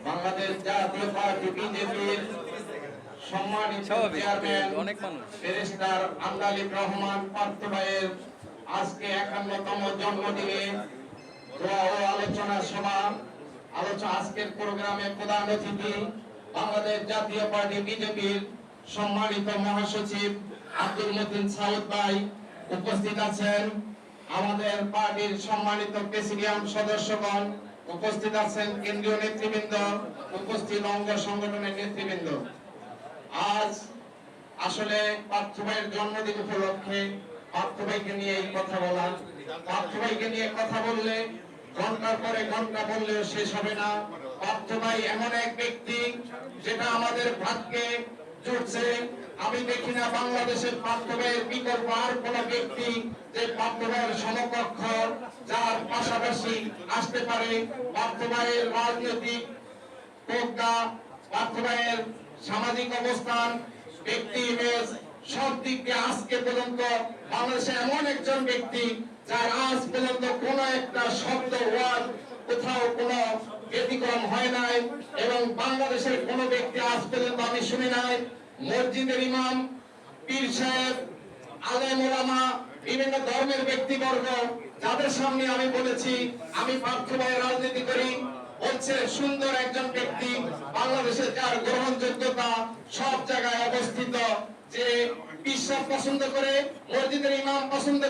বাংলাদেশ জাতীয় পার্টি বিজেপির সম্মানিত চেয়ারম্যান ব্যারিস্টার আমদালিব রহমান পার্থ ভাইয়ের আজকে 51তম জন্মদিনে দোয়া ও আলোচনা সভা। আজকের প্রোগ্রামে প্রধান অতিথি বাংলাদেশ জাতীয় পার্টি বিজেপির সম্মানিত মহাসচিব আব্দুল মতিন সাউদ ভাই উপস্থিত আছেন। আমাদের পার্টির সম্মানিত প্রেসিডিয়াম সদস্যগণ উপস্থিত আছেন, কেন্দ্রীয় নেতৃবৃন্দ উপস্থিত, অঙ্গ সংগঠনের নেতৃবৃন্দ। আজ আসলে পার্থ ভাইয়ের জন্মদিন উপলক্ষে পার্থ ভাইকে নিয়ে এই কথা বলা, পার্থ ভাইকে নিয়ে কথা বললে ঘন্টার পরে ঘন্টা বললেও শেষ হবে না। পার্থ ভাই এমন এক ব্যক্তি যেটা আমাদের ভাগ্যে জুটছে। আমি দেখি না বাংলাদেশের পার্থ ভাইয়ের বিকল্প আর কোন ব্যক্তি যে পার্থ ভাইয়ের সমকক্ষ, যার পাশাপাশি আসতে পারে। পার্থ ভাইয়ের রাজনৈতিক প্রজ্ঞা, পার্থ ভাইয়ের সামাজিক অবস্থান, ব্যক্তি ইমেজ, সব দিক দিয়ে আজকে পর্যন্ত বাংলাদেশে এমন একজন ব্যক্তি যার আজ পর্যন্ত কোন একটা শব্দ ওয়ার্ড কোথাও কোনো ব্যতিক্রম হয় নাই, এবং বাংলাদেশের কোন ব্যক্তি আজ পর্যন্ত আমি শুনি নাই। মসজিদের ইমাম, পীর সাহেব, আলেম ওলামা, বিভিন্ন ধর্মের ব্যক্তিবর্গ যাদের সামনে আমি বলেছি আমি পার্থ ভাইয়ের রাজনীতি করি, হচ্ছে সুন্দর একজন ব্যক্তি, বাংলাদেশের যার গ্রহণযোগ্যতা সব জায়গায় অবস্থিত, যে পীর সাহেব পছন্দ করে, মসজিদের ইমাম পছন্দ